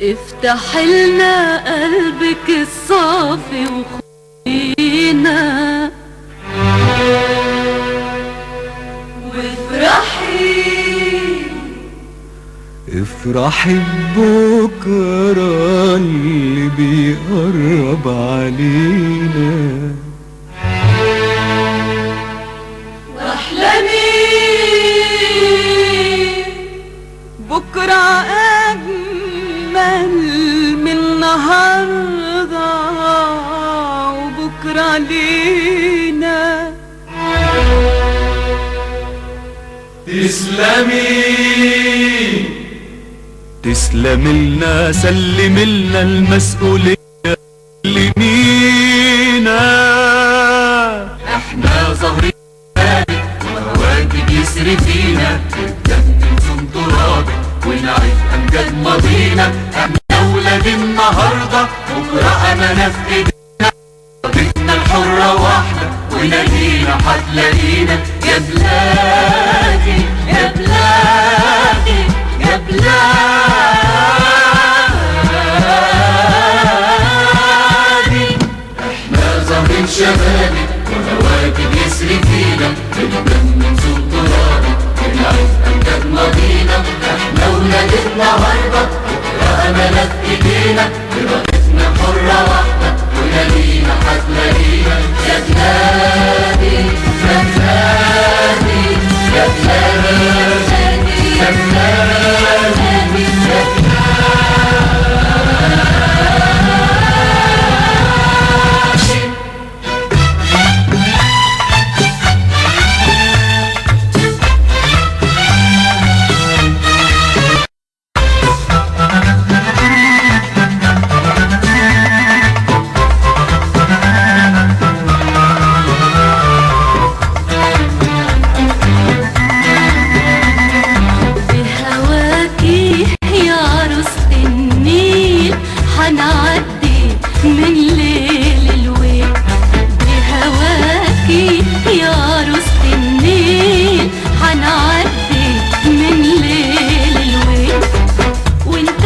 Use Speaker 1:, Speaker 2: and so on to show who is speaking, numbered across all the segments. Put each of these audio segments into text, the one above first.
Speaker 1: افتح لنا قلبك الصافي وخلينا
Speaker 2: افرحي ببكرة اللي بيقرب علينا،
Speaker 1: واحلمي بكرة أجمل من النهاردة وبكرة لينا.
Speaker 2: تسلملنا سلملنا المسؤولية لمينا.
Speaker 3: احنا ظهري ثابت وهواكي بيسري فينا، الدم ننزل ترابك ونعيش امجاد ماضينا. احنا ولاد النهارده بكره امانه في ايدينا، بيتنا الحره واحده ونادينا هتلاقينا. يا بلادي يا بلادي يا بلادي، احنا ظاهرين شبابك وهواكي بيسري فينا، الدم ننزل ترابك ونعيش امجاد ماضينا. احنا ولاد النهارده بكره امانه في ايدينا، ارادتنا حره واحده ونادينا هتلاقينا. يا بلادي يا بلادي يا بلادي يا بلادي يا
Speaker 1: هنعدي من ليل الويل. بهواكي يا عروسة النيل هنعدي من ليل الويل. وانت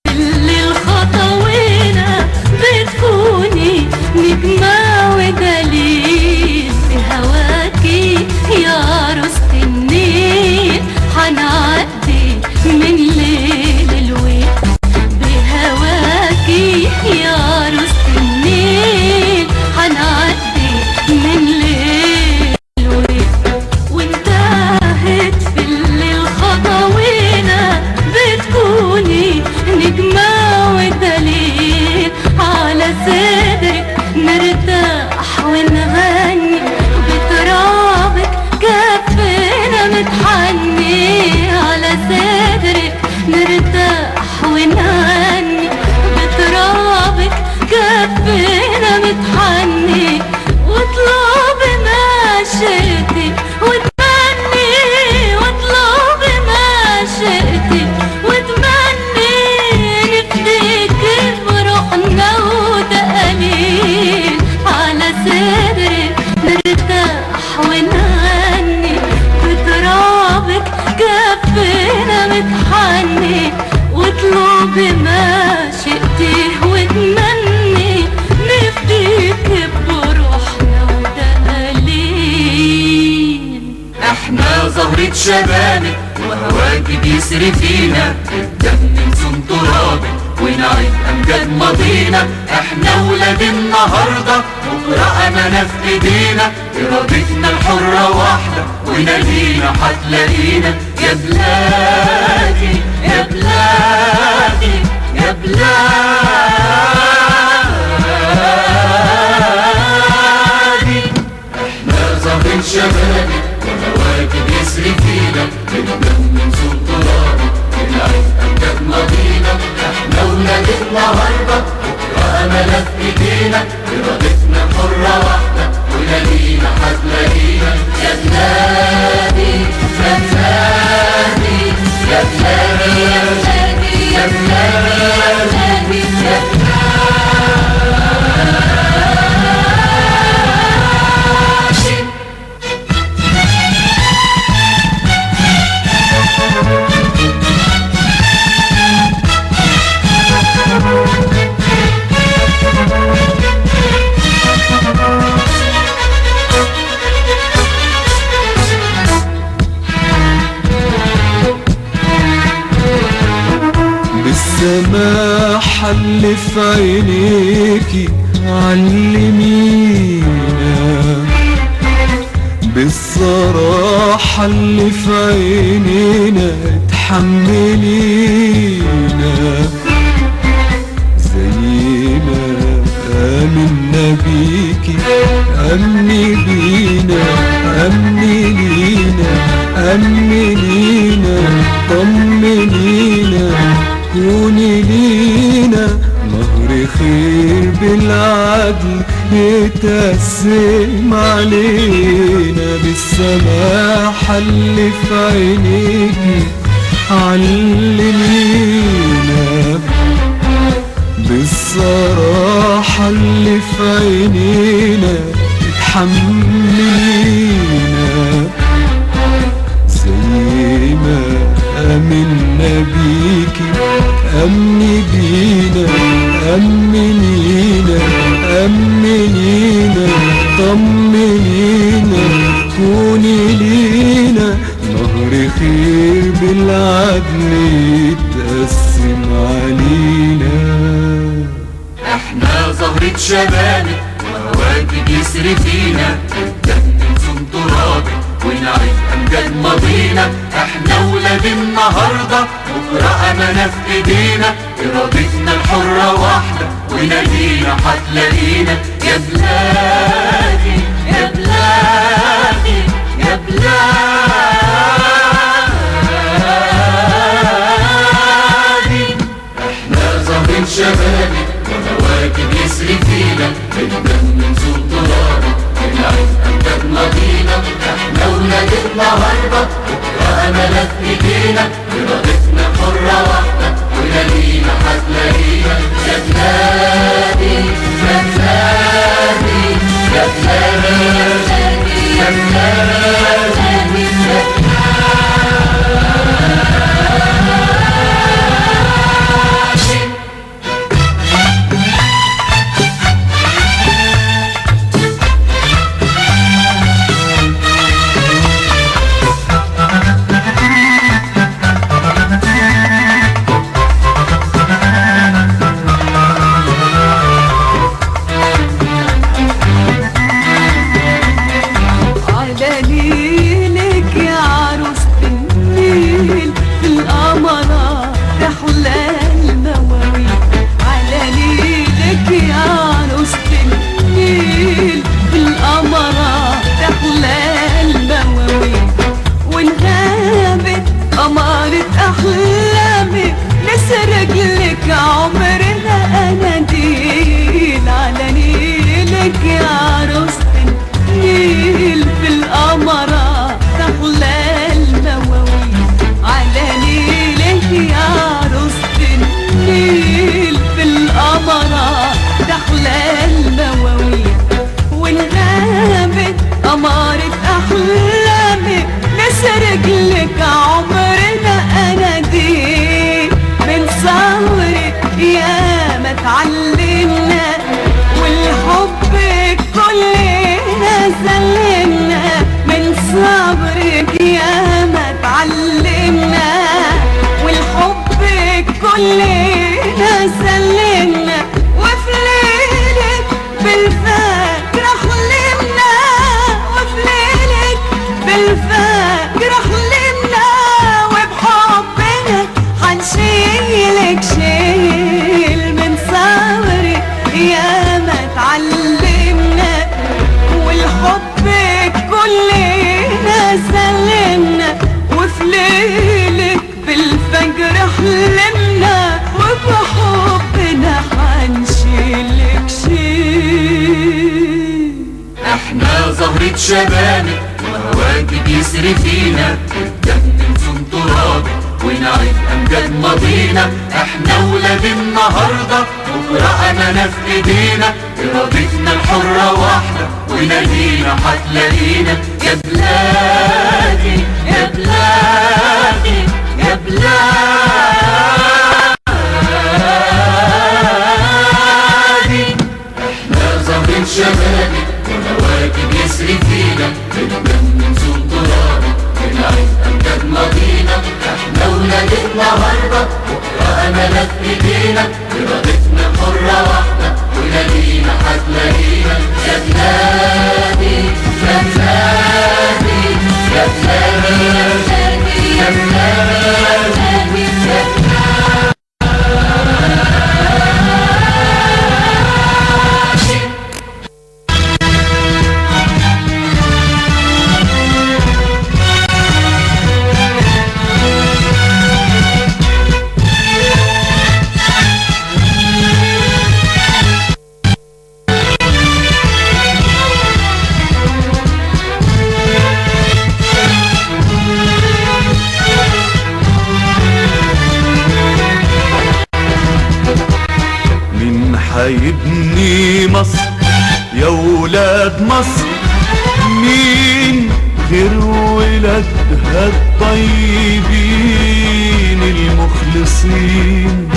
Speaker 1: اللي الخطوينا بتكوني نجمة ودليل. بهواكي يا عروسة النيل هنعدي من ليل الويل. يا عروسة النيل هنعدي من ليل الويل. وانتهت في الليل خطوينا بتكوني نجمة ودليل. على صدرك نرتاح ونغني بترابك كفنا متحني. على صدرك نرتاح ونغني بترابك كفنا متحني. واطلب ما شئتي وتمني، واطلب ما شئتي وتمني. نفديك بروحنا وده قليل. على صدرك نرتاح ونغني بترابك كفنا متحني. واطلب ما شئتي وتمني نفديك بروحنا وده قليل.
Speaker 3: احنا ظهرة شبابك وهواكي بيسري فينا، الدم ننزل ترابك ونعيد امجاد ماضينا. احنا ولاد النهارده بكره امانه في ايدينا، ارادتنا الحره واحده ونادينا هتلاقينا. يا بلادي يا بلادي يا بلادي، احنا ظاهرين شبابك وهواكي بيسري فينا، الدم ننزل ترابك ونعيد امجاد ماضينا. احنا ولاد النهارده بكره امانه في ايدينا، ارادتنا حره واحده ونادينا هتلاقينا. يا بلادي يا بلادي يا بلادي يا بلادي يا بلادي.
Speaker 2: بالسماحة اللي في عينيكي علمينا، بالصراحة اللي في عينينا تحملينا، زي ما آمنا بيكي أمني بينا، أمني لينا، أمني لينا، طمنينا، كوني لينا نهر خير بالعدل يتقسم علينا، بالسماحة اللي في عينيكي علمينا، بالصراحة اللي في عينينا تحملينا، زي ما آمنا بيكي أمني بينا، أمنينا، أمنينا، طمنينا، كوني لينا نهر خير بالعدل يتقسم علينا.
Speaker 3: احنا زهرة شبابك وهواكي بيسري فينا، ننسم ترابك ونعيد امجاد ماضينا، احنا ولاد النهارده بكره امانه في ايدينا، ارادتنا الحره واحده ونادينا هتلاقينا، يا بلادي يا بلادي يا بلادي، احنا زهرة شبابك وهواكي بيسري فينا، ننسم ترابك ونعيد امجاد ماضينا، احنا ولاد النهارده بكره امانه في ايدينا، ارادتنا حره واحده ونادينا هتلاقينا، يا بلادي يا بلادي يا بلادي يا بلادي يا شبابك وهواكي بيسري فينا، ننسم ترابك ونعيد امجاد ماضينا، احنا ولاد النهارده بكره امانه في ايدينا، ارادتنا الحره واحده ونادينا هتلاقينا، يا بلادي يا بلادي يا بلادي، احنا زهرة شبابك وهواكي بيسري فينا، ننسم ترابك ونعيد امجاد ماضينا، احنا ولاد النهارده بكره امانه في
Speaker 2: هيبني مصر يا ولاد مصر، مين غير ولادها الطيبين المخلصين؟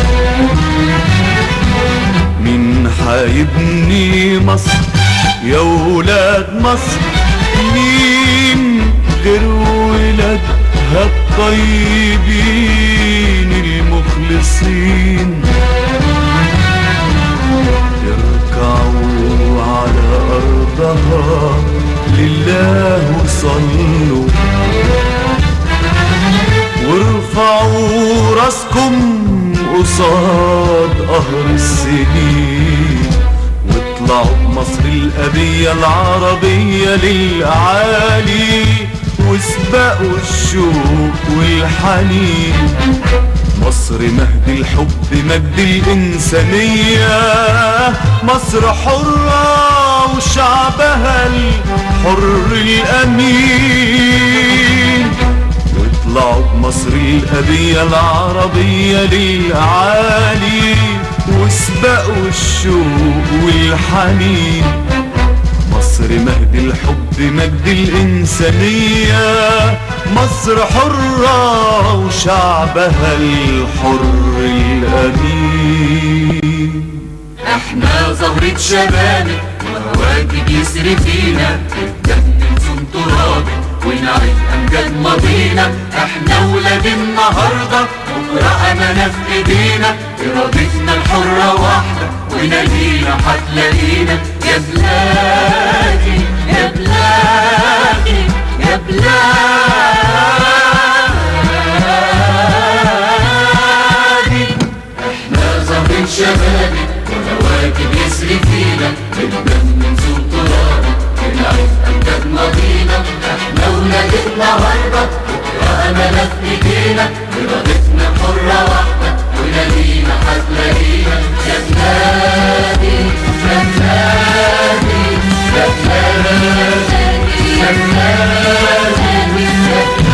Speaker 2: مين هيبني مصر يا ولاد مصر، مين غير ولادها الطيبين المخلصين؟ اركعوا على أرضها لله وصلوا، وارفعوا راسكم قصاد قهر السنين، واطلعوا بمصر الأبية العربية للأعالي، واسبقوا الشوق والحنين. مصر مهد الحب مجد الإنسانية، مصر حرة وشعبها الحر الأمين، واطلعوا بمصر الأبية العربية للأعالي، واسبقوا الشوق والحنين. مصر مهد الحب مجد الإنسانية، مصر حرة وشعبها الحر الأمين.
Speaker 3: احنا زهرة شبابك وهواكي بيسري فينا، الدم نلزم ترابك ونعيد أمجاد ماضينا. احنا ولاد النهاردة بكرة أمانة في ايدينا، إرادتنا الحرة واحدة ونادينا هتلاقينا. يا بلادي يا بلادي يا بلادي، احنا زهرة شبابك وهواكي بيسري فينا، بالدم ننزل ترابك ونعيد أمجاد ماضينا. احنا ولاد النهاردة بكرة أمانة في ايدينا، إرادتنا الحرة واحدة ونادينا هتلاقينا. يا بلادي يا بلادي يا بلادي يا بلادي يا بلادي.